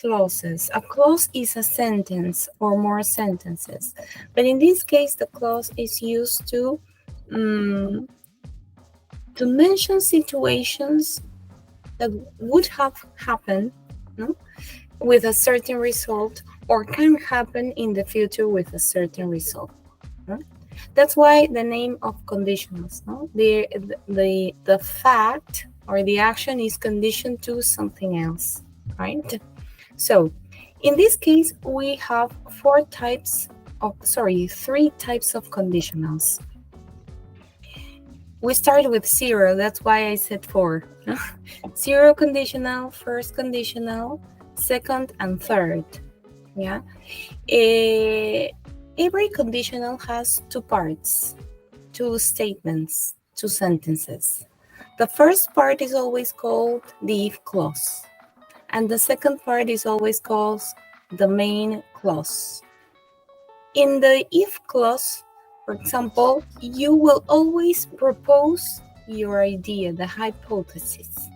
clauses. A clause is a sentence or more sentences. But in this case, the clause is used to mention situations that would have happened, no, with a certain result, or can happen in the future with a certain result. No? That's why the name of conditionals. No? The fact or the action is conditioned to something else, right? So in this case, we have three types of conditionals. We start with zero, that's why I said four. Zero conditional, first conditional, second and third. Yeah. Every conditional has two parts, two statements, two sentences. The first part is always called the if clause, and the second part is always called the main clause. In the if clause, for example, you will always propose your idea, the hypothesis.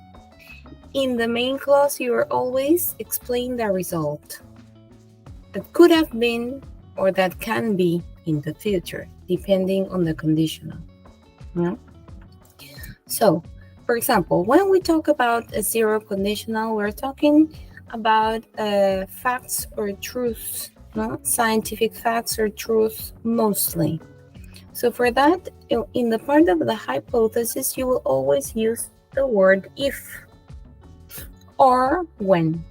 In the main clause, you will always explain the result that could have been or that can be in the future, depending on the conditional. Yeah? So, for example, when we talk about a zero conditional, we're talking about facts or truths, no? Scientific facts or truths mostly. So for that, in the part of the hypothesis, you will always use the word if or when.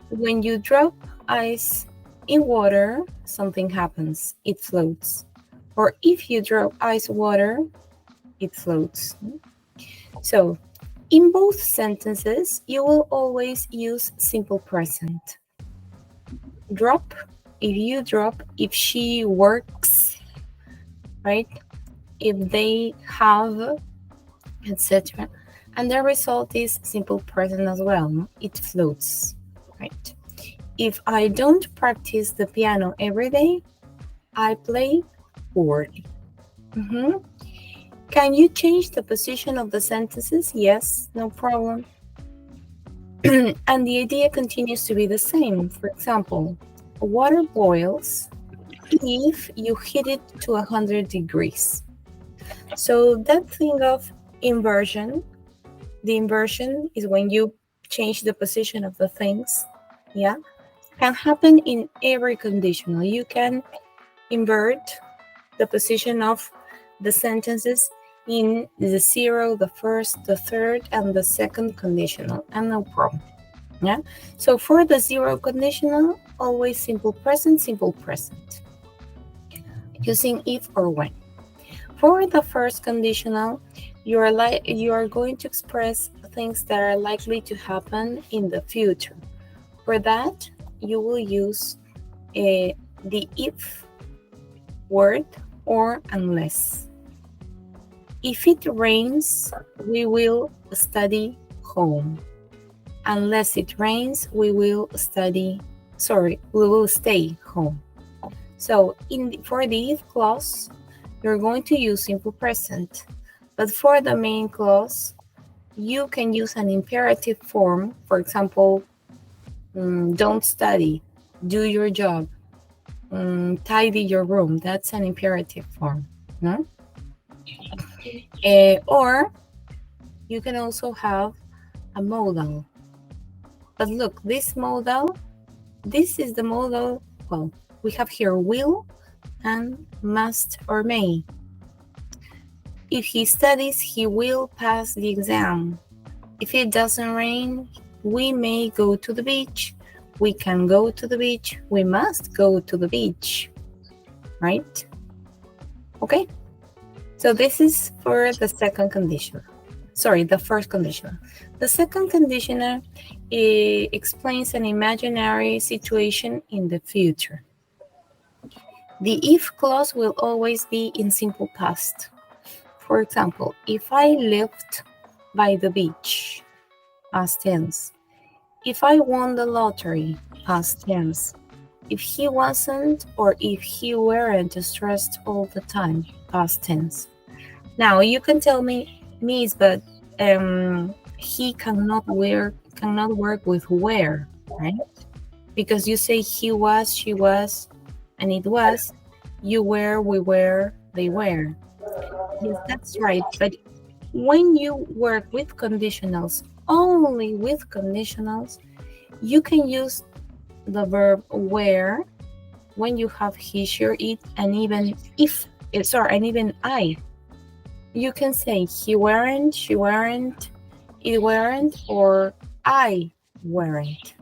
When you drop ice in water, something happens, it floats. Or if you drop ice water, it floats. So in both sentences, you will always use simple present. Drop, if you drop, if she works, right? If they have, etc. And the result is simple present as well. It floats, right? If I don't practice the piano every day, I play poorly. Can you change the position of the sentences? Yes, no problem. And the idea continues to be the same. For example, water boils if you heat it to 100 degrees. So that thing of inversion, the inversion is when you change the position of the things, yeah, can happen in every conditional. You can invert the position of the sentences in the zero, the first, the third, and the second conditional, and no problem. Yeah. So for the zero conditional, always simple present, using if or when. For the first conditional, you are going to express things that are likely to happen in the future. For that, you will use the if word or unless. If it rains, we will study home. Unless it rains, we will stay home. So for the if clause, you're going to use simple present. But for the main clause, you can use an imperative form. For example, don't study, do your job, tidy your room. That's an imperative form. No? Or you can also have a modal. But look, this is the modal, well, we have here will and must or may. If he studies, he will pass the exam. If it doesn't rain, we may go to the beach. We can go to the beach. We must go to the beach. Right? Okay? So this is for the second condition. Sorry, the first condition. The second conditional explains an imaginary situation in the future. The if clause will always be in simple past. For example, if I lived by the beach, past tense. If I won the lottery, past tense. If he wasn't or if he weren't stressed all the time, past tense. Now you can tell me, Miss, but he cannot work with where, right? because you say he was, she was, and it was, you were, we were, they were. Yes, that's right. But when you work with conditionals, only with conditionals, you can use the verb were when you have he, she, or it, and even and even I. You can say he weren't, she weren't, it weren't, or I weren't.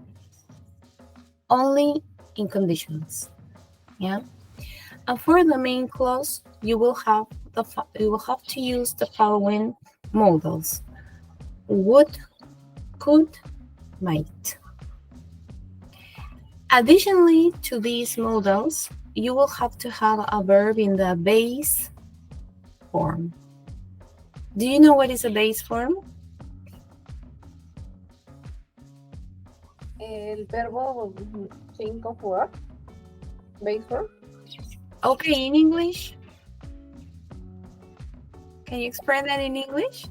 Only in conditionals. Yeah. And for the main clause, you will have to use the following modals: would, could, might. Additionally to these modals, you will have to have a verb in the base form. Do you know what is a base form? El verbo think of work. Base form. Okay, in English? Can you explain that in English?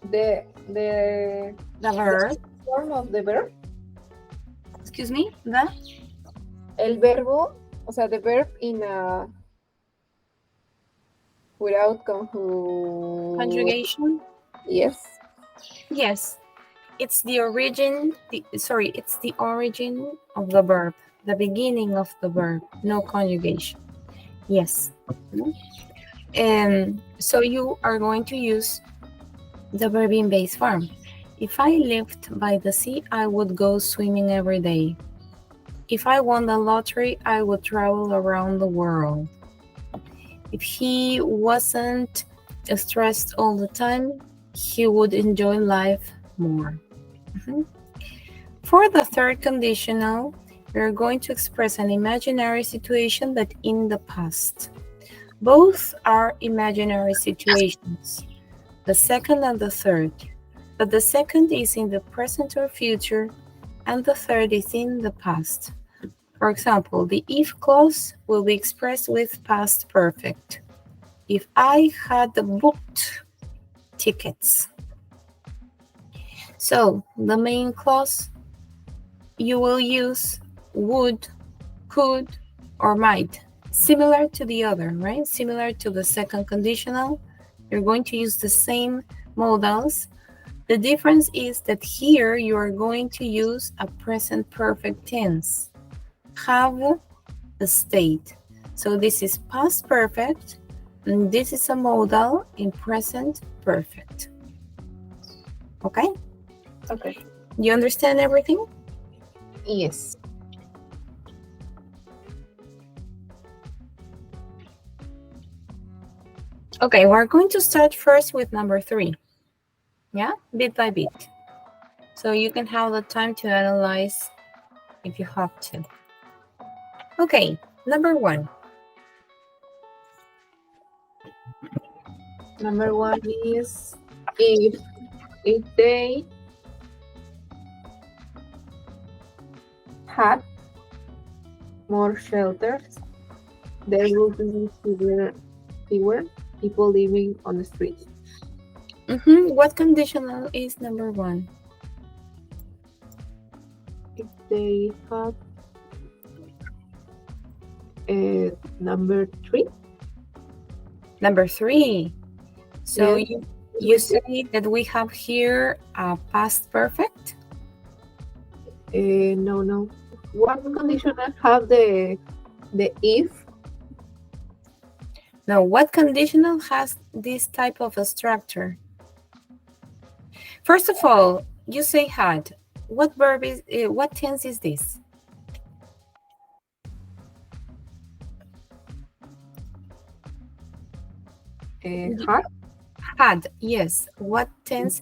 The verb. Form of the verb. Excuse me? El verbo, o sea, the verb in a without conjugation? Yes. Yes. It's the origin, it's the origin of the verb, the beginning of the verb, no conjugation. Yes. So you are going to use the verb in base form. If I lived by the sea, I would go swimming every day. If I won the lottery, I would travel around the world. If he wasn't stressed all the time, he would enjoy life more. For the third conditional, we're going to express an imaginary situation that in the past. Both are imaginary situations, the second and the third, but the second is in the present or future, and the third is in the past. For example, the if clause will be expressed with past perfect. If I had booked tickets. So the main clause, you will use would, could, or might, similar to the other, right? Similar to the second conditional. You're going to use the same modals. The difference is that here you are going to use a present perfect tense. Have the state. So this is past perfect, and this is a modal in present perfect. Okay? Okay. You understand everything? Yes. Okay, we're going to start first with number 3. Yeah, bit by bit. So you can have the time to analyze if you have to. Okay, number 1. Number 1 is if they had more shelters, there would be fewer people living on the streets. What conditional is number 1? If they had number 3. Number 3. So Yes. you say that we have here a past perfect? No. What conditional have the if? Now, what conditional has this type of a structure? First of all, you say had. What verb is? What tense is this? Had. Had. Yes. What tense?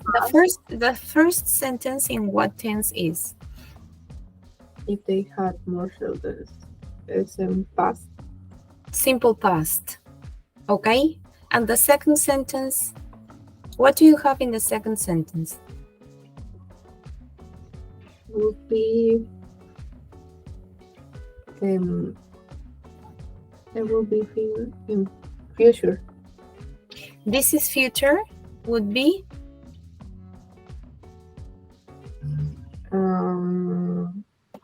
The first sentence in what tense is? If they had more shelters, it's in past. Simple past. Okay. And the second sentence. What do you have in the second sentence? Would be there will be in future. This is future. Would be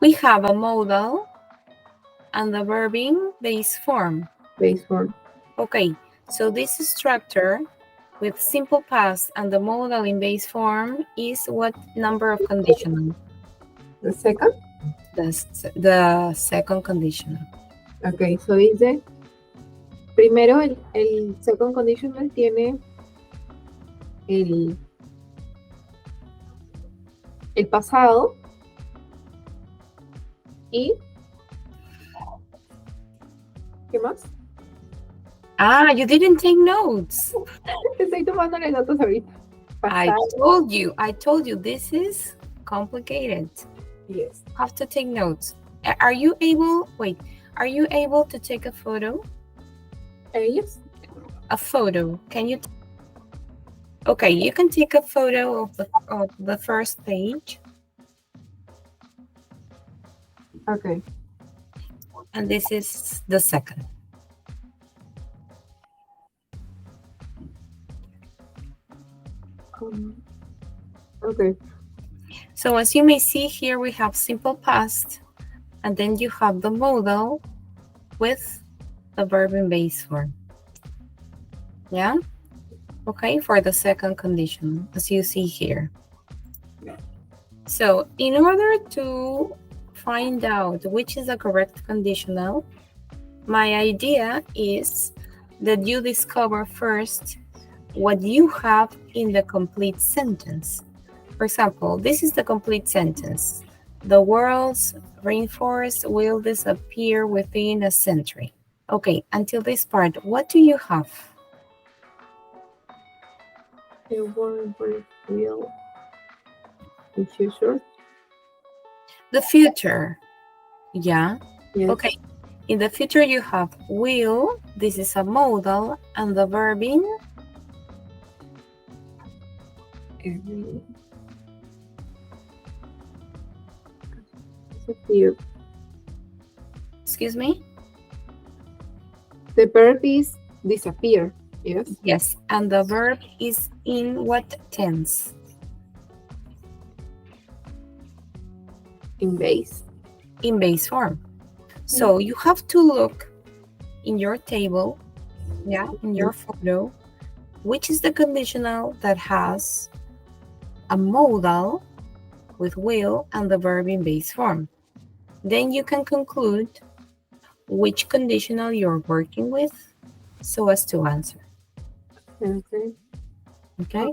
We have a modal and the verb in base form. Base form. Okay, so this structure with simple past and the modal in base form is what number of conditional? The second. The second conditional. Ok, so dice, primero el second conditional tiene el pasado y ¿qué más? Ah, you didn't take notes. Estoy tomándole notas ahorita. I told you this is complicated. Yes. Have to take notes. Are you able to take a photo? Yes. A photo. Can you? Okay, you can take a photo of the first page. Okay. And this is the second. Okay. So as you may see here, we have simple past, and then you have the modal with the verb in base form. Yeah? Okay, for the second condition, as you see here. So in order to find out which is the correct conditional, my idea is that you discover first what you have in the complete sentence. For example, this is the complete sentence. The world's rainforest will disappear within a century. Okay, until this part, what do you have? The world will in future. The future. Yeah. Yes. Okay. In the future, you have will. This is a modal, and the verb in disappear. Excuse me? The verb is disappear. Yes. Yes. And the verb is in what tense? In base. In base form. So you have to look in your table, yeah, in your photo, which is the conditional that has a modal with will and the verb in base form. Then you can conclude which conditional you're working with so as to answer. Okay. Okay?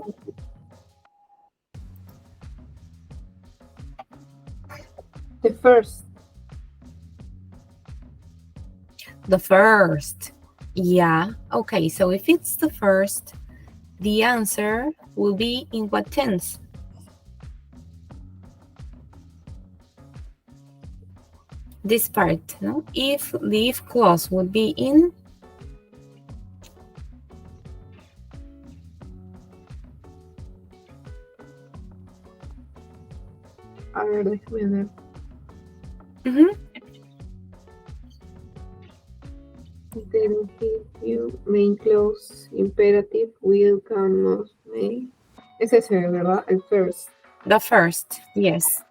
The first. The first. Yeah. Okay, so if it's the first, the answer will be in what tense? This part, no? If the if clause would be in A ver, déjame ver. Interrogative, main clause, imperative, will, can, must, may. Es ese, ¿verdad? El first. The first, yes.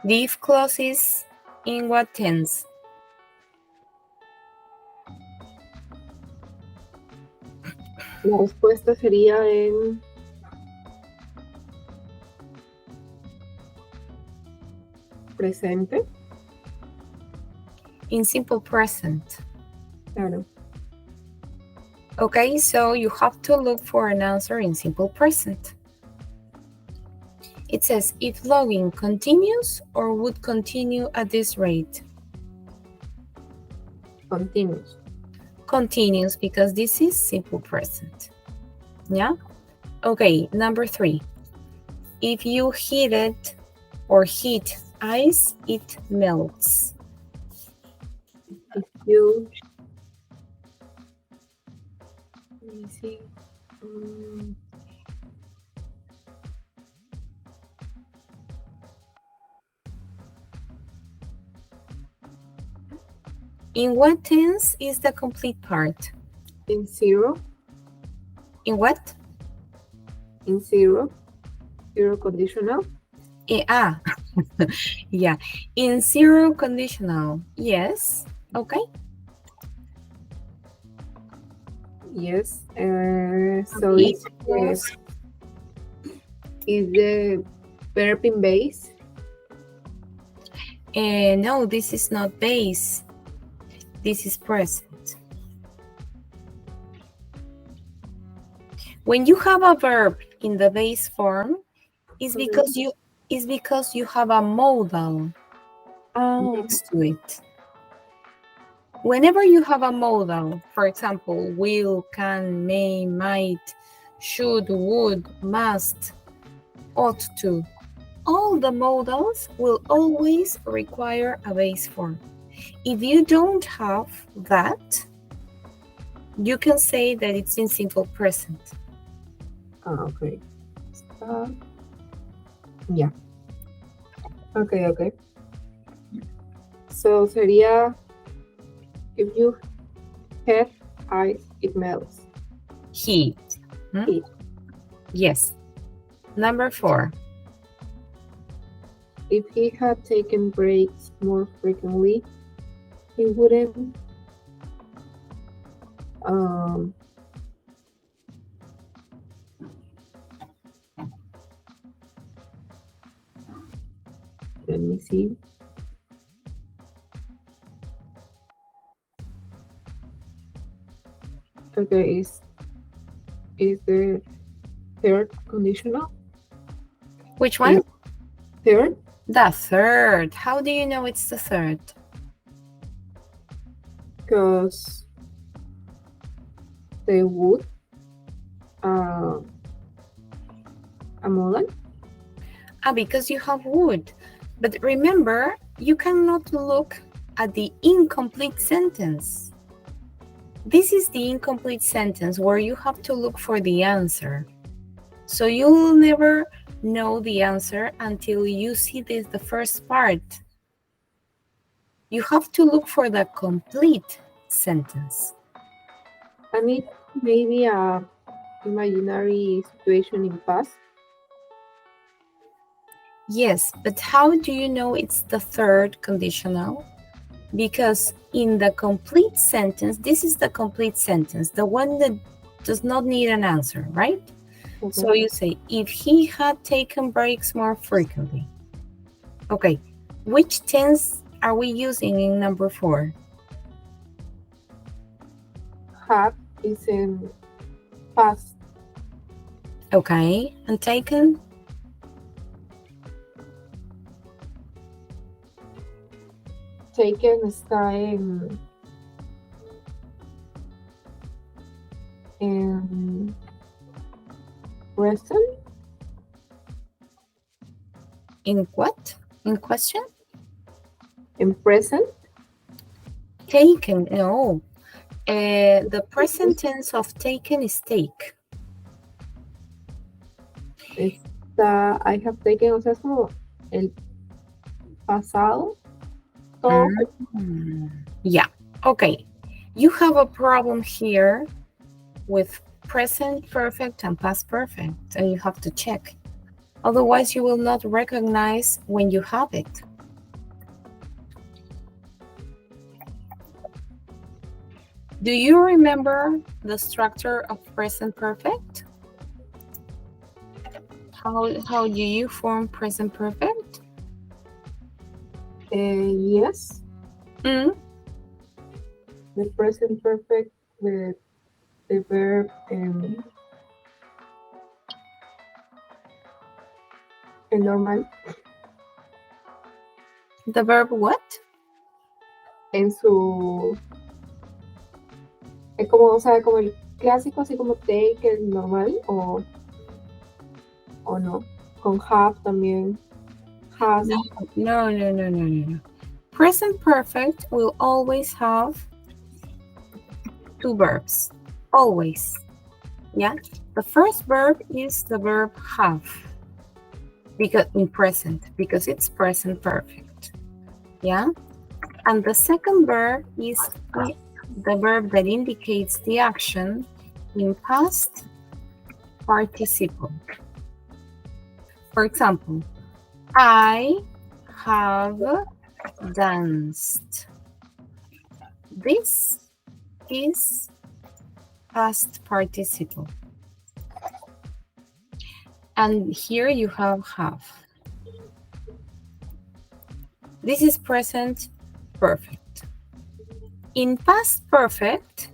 The if clause is in what tense? La respuesta sería en presente. In simple present. Claro. Okay, so you have to look for an answer in simple present. It says, if logging continues or would continue at this rate? Continuous. Continues, because this is simple present. Yeah? Okay, number 3. If you heat it or heat ice, it melts. If you... Let me see. In what tense is the complete part? In zero. In what? In zero. Zero conditional. Yeah. In zero conditional, yes. Okay. Yes. So Base is the verb in base? No, this is not base. This is present. When you have a verb in the base form, it's because you have a modal next to it. Whenever you have a modal, for example, will, can, may, might, should, would, must, ought to, all the modals will always require a base form. If you don't have that, you can say that it's in simple present. Okay. Yeah. Okay. So sería, if you have ice, it melts. He. He. Yes. Number 4. If he had taken breaks more frequently, he wouldn't let me see. Okay, is the third conditional? Which one? Third? The third. How do you know it's the third? Because they would a modal. Because you have would. But remember, you cannot look at the incomplete sentence. This is the incomplete sentence where you have to look for the answer. So you'll never know the answer until you see the first part. You have to look for the complete sentence. And it may be a imaginary situation in past. Yes, but how do you know it's the third conditional? Because in the complete sentence, this is the complete sentence, the one that does not need an answer, right? Okay. So you say, if he had taken breaks more frequently. Okay, which tense are we using in number 4? Have is in past. Okay, and taken? Taken está en present. In what? In question? In present. Taken, no. The present tense of taken is take. I have taken, o sea, es como el pasado. Yeah, okay. You have a problem here with present perfect and past perfect, and you have to check. Otherwise, you will not recognize when you have it. Do you remember the structure of present perfect? How do you form present perfect? Yes. The present perfect with the verb en normal. The verb what? En su... Es como, o sea, como el clásico, así como take, el normal, o no. Con have también. Has. No. Present perfect will always have 2 verbs. Always. Yeah. The first verb is the verb have. Because in present, because it's present perfect. Yeah. And the second verb is the verb that indicates the action in past participle. For example, I have danced. This is past participle. And here you have. This is present perfect. In past perfect,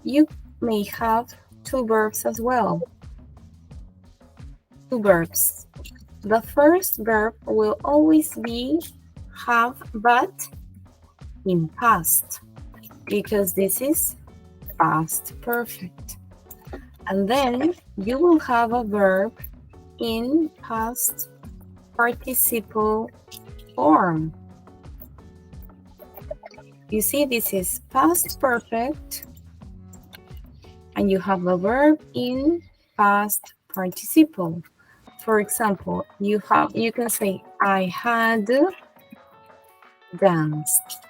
you may have two verbs as well. Two verbs. The first verb will always be have, but in past, because this is past perfect. And then you will have a verb in past participle form. You see, this is past perfect, and you have a verb in past participle. For example, you can say, I had danced.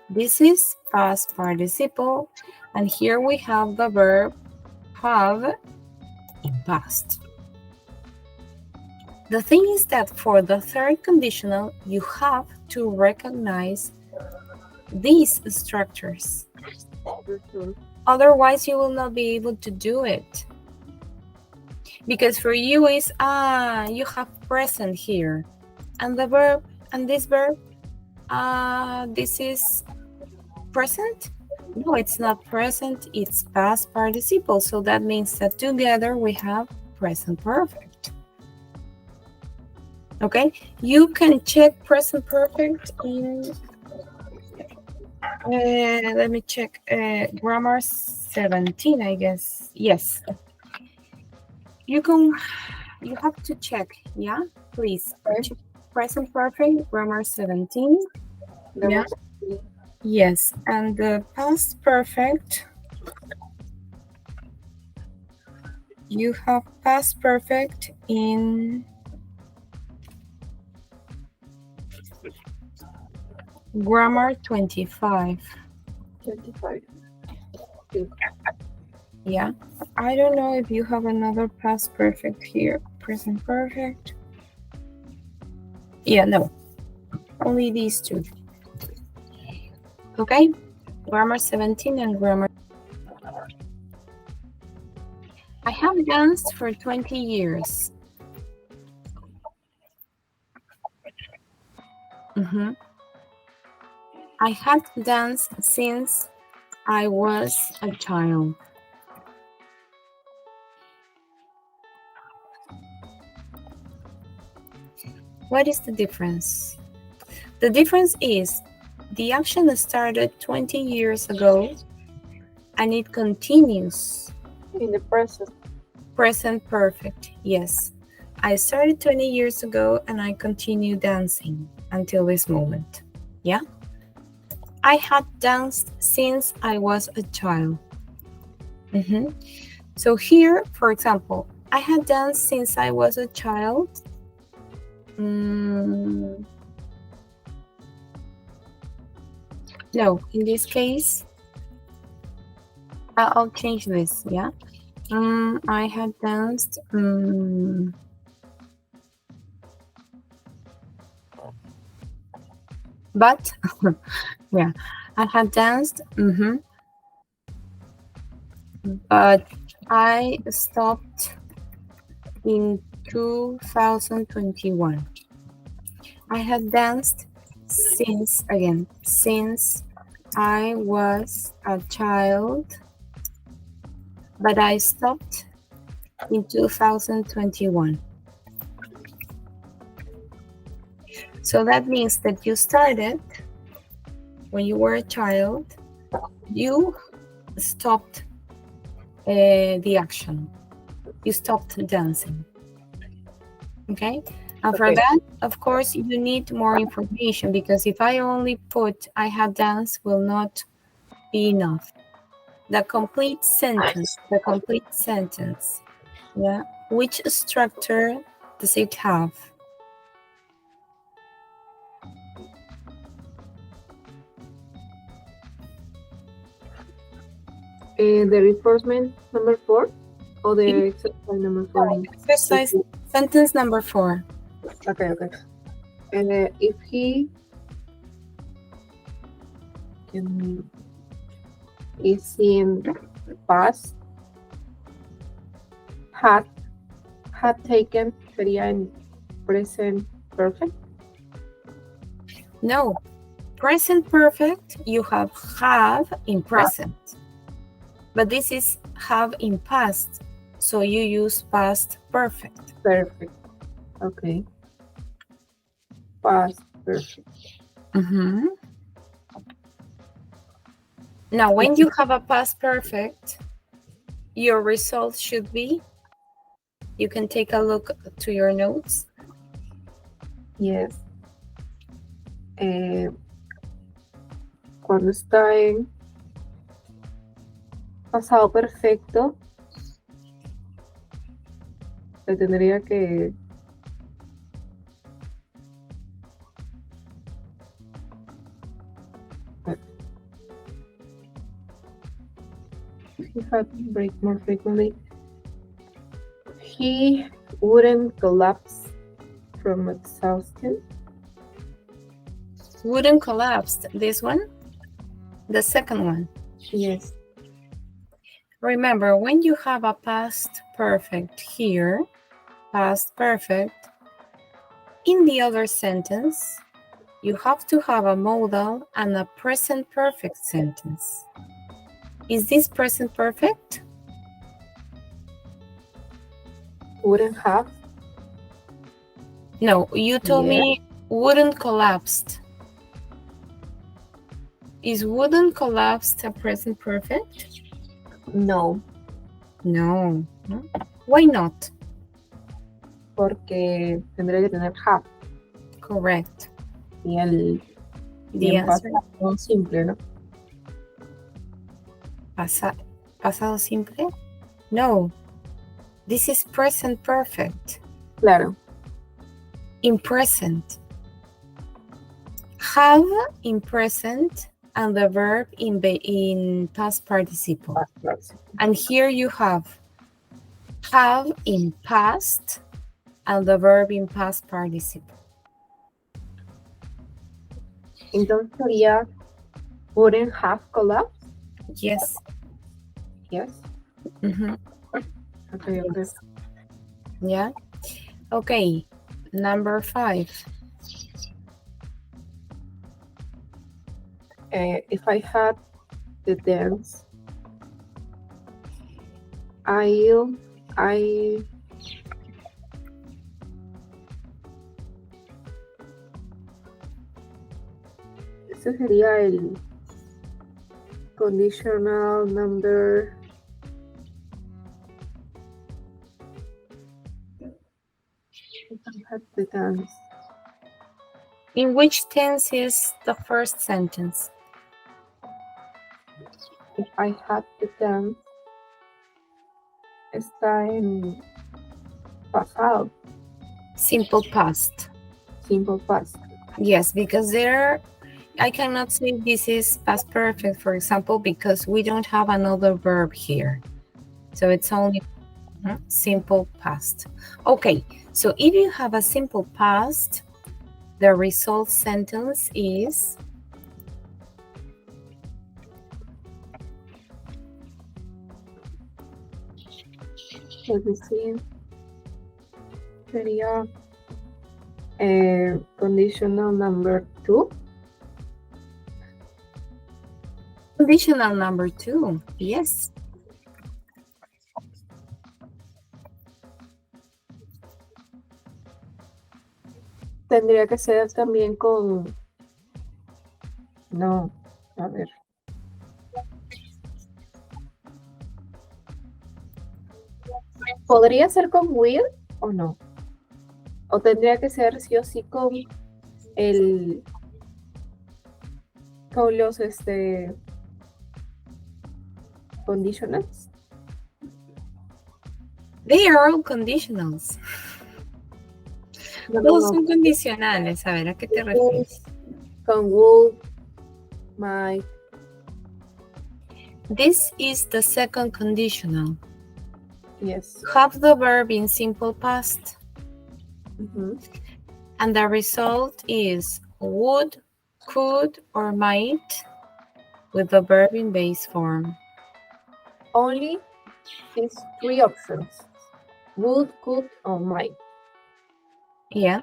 This is past participle, and here we have the verb have in past. The thing is that for the third conditional, you have to recognize these structures. Otherwise, you will not be able to do it. Because for you is, you have present here. And the verb, and this verb, this is present? No, it's not present, it's past participle. So that means that together we have present perfect. Okay, you can check present perfect in, let me check, grammar 17, I guess. Yes. You have to check, yeah? Please, check present perfect, grammar 17. Yeah. Yes, and the past perfect, you have past perfect in grammar 25. 25. Yeah, I don't know if you have another past perfect here. Present perfect. Yeah, no, only these two. Okay, grammar 17 and grammar. I have danced for 20 years. I have danced since I was a child. What is the difference? The difference is the action started 20 years ago and it continues. In the present. Present perfect, yes. I started 20 years ago and I continue dancing until this moment. Yeah? I had danced since I was a child. So here, for example, I had danced since I was a child. No, in this case, I'll change this, yeah? I had danced, but, yeah, I had danced, but I stopped in 2021. I had danced since I was a child, but I stopped in 2021. So that means that you started when you were a child, you stopped the action. You stopped dancing. Okay? And for that, of course, you need more information, because if I only put I had danced will not be enough. The complete sentence, yeah. Which structure does it have? The reinforcement number 4 or the exercise number 4? Exercise sentence number 4. Okay. If he is in past, had taken sería en present perfect. No, present perfect, you have in present. But this is have in past, so you use past perfect. Perfect. Okay. Past perfect. Mm-hmm. Now, when you have a past perfect, your result should be, you can take a look to your notes. Yes. Cuando está en pasado perfecto, se tendría que he had break more frequently. He wouldn't collapse from exhaustion. Wouldn't collapse. This one? The second one. Yes. Remember, when you have a past perfect here, past perfect, in the other sentence, you have to have a modal and a present perfect sentence. Is this present perfect? Wouldn't have. No, you told me wouldn't collapsed. Is wouldn't collapsed a present perfect? No. No. Why not? Porque tendría que tener have. Correct. Y el The answer. pasado simple, ¿no? Pasado simple? No. This is present perfect. Claro. In present. Have in present and the verb in past participle. And here you have in past and the verb in past participle. Entonces sería wouldn't have collapsed. Yes. Yes. Mm-hmm. Okay. Yeah. Okay. Number 5. If I had the dance, I ese sería el conditional number. If I had the dance. In which tense is the first sentence? If I had the dance, está en pasado. Simple past. Simple past. Yes, because there, I cannot say this is past perfect, for example, because we don't have another verb here. So it's only simple past. Okay, so if you have a simple past, the result sentence is Es decir, sería conditional number 2. conditional number 2. Yes. Tendría que ser también con... No, a ver. ¿Podría ser con will o no? ¿O tendría que ser sí o sí con el... con los conditionals? They are all conditionals. Todos son condicionales. A ver, ¿a qué te refieres? Con would, might. This is the second conditional. Yes. Have the verb in simple past. And the result is would, could, or might with the verb in base form. Only these three options. Would, could, or might. Yeah.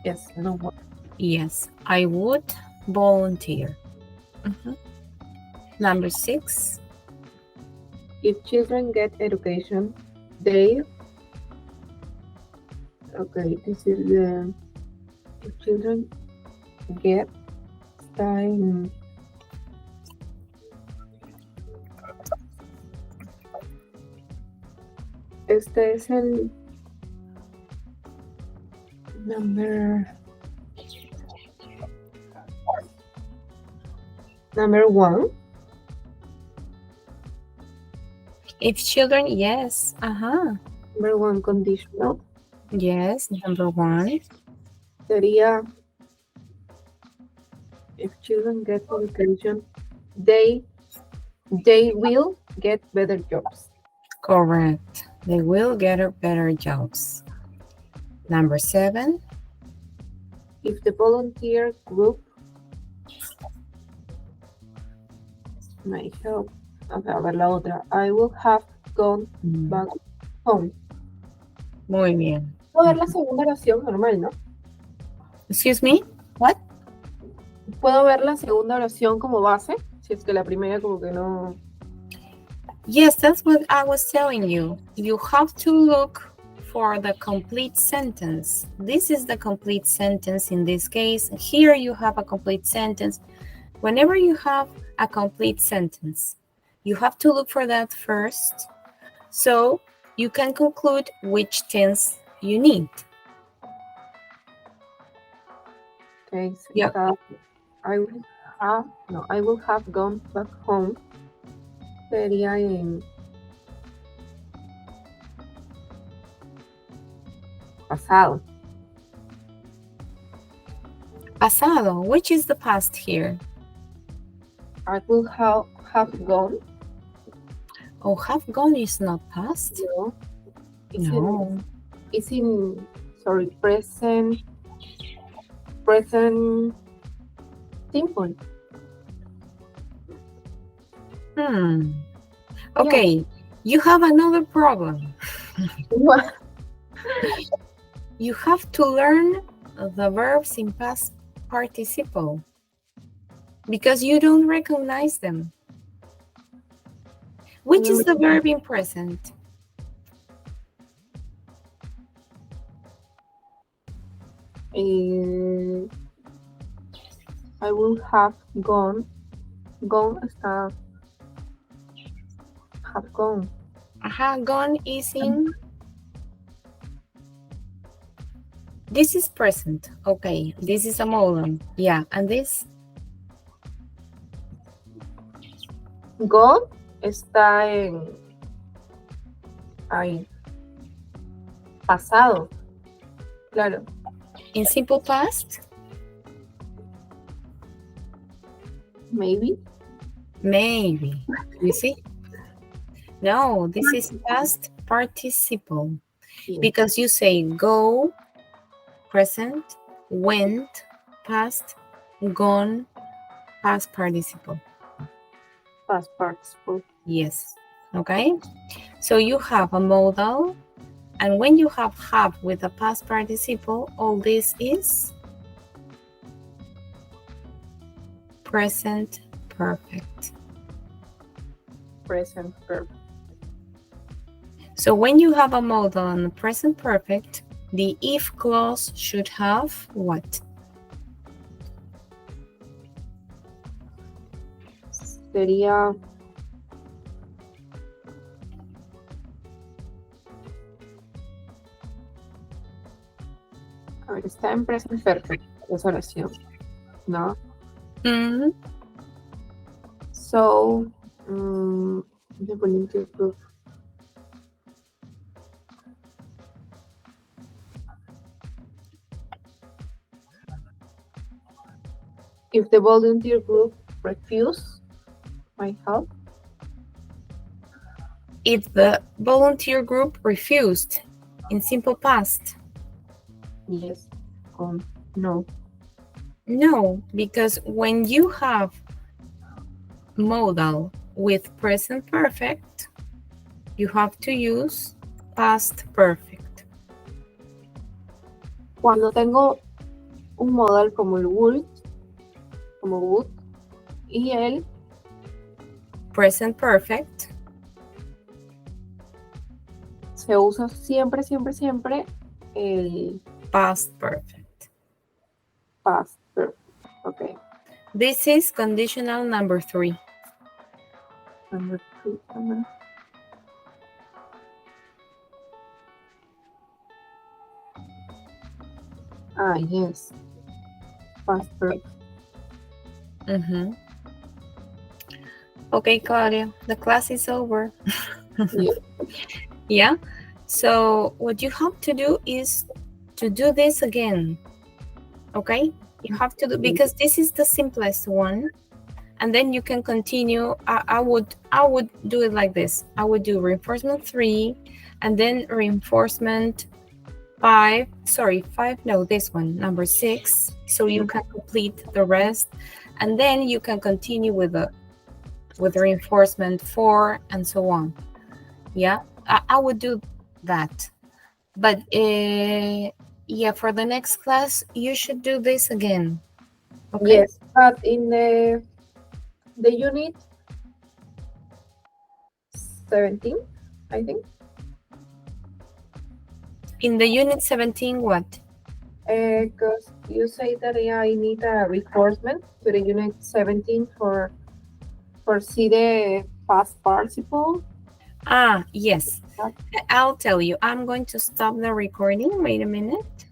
Yes, no more. Yes, I would volunteer. Number 6. If children get education, they... Okay, this is the... If children get time... Este es el number 1. If children, yes. Number 1 conditional Yes, number 1. sería if children get education, they will get better jobs. Correct. They will get better jobs. Number 7. If the volunteer group may help. A ver, la otra. I will have gone back home. Muy bien. Puedo ver la segunda oración normal, ¿no? Excuse me? What? Puedo ver la segunda oración como base, si es que la primera como que no... Yes, that's what I was telling you. You have to look for the complete sentence. This is the complete sentence in this case. Here you have a complete sentence. Whenever you have a complete sentence, you have to look for that first so you can conclude which tense you need. Okay, so Yep. I will have gone back home. Sería en pasado. Pasado, which is the past here? I will have gone. Oh, have gone is not past? No. No. It's in present simple. Okay, you have another problem. What? You have to learn the verbs in past participle because you don't recognize them. Which is the verb in present? I will have gone. Gone está... Have gone. Gone is in... This is present. Okay, this is a modal. Yeah, and this? Gone está en... Ahí. Pasado. Claro. In simple past? Maybe. Maybe. You see? No, this is past participle. Yeah. Because you say go, present, went, past, gone, past participle. Past participle. Yes. Okay? So you have a modal, and when you have with a past participle, all this is present perfect. Present perfect. So when you have a modal and a present perfect, the if clause should have what? Sería... A ver, está en present perfect esa oración, ¿no? Mm-hmm. So, the volunteer group. If the volunteer group refuse my help. If the volunteer group refused, in simple past. Yes. con. No. No, because when you have modal with present perfect, you have to use past perfect. Cuando tengo un modal como el would, y el Present perfect, se usa siempre el past perfect. past perfect. Okay. This is conditional number 3. Number 2. Yes. Past perfect. Okay, Claudia, the class is over. Yeah. Yeah. So what you have to do is to do this again. Okay? You have to do, because this is the simplest one. And then you can continue. I would do it like this. I would do reinforcement 3 and then reinforcement 5. Sorry, 5. No, this one, number 6. So you can complete the rest. And then you can continue with the reinforcement 4 and so on. Yeah, I would do that. But yeah, for the next class, you should do this again. Okay? Yes, but in the unit 17, I think. In the unit 17, what? Because you say that I need a reinforcement to the unit 17 for see the past participle. Yes. I'll tell you. I'm going to stop the recording. Wait a minute.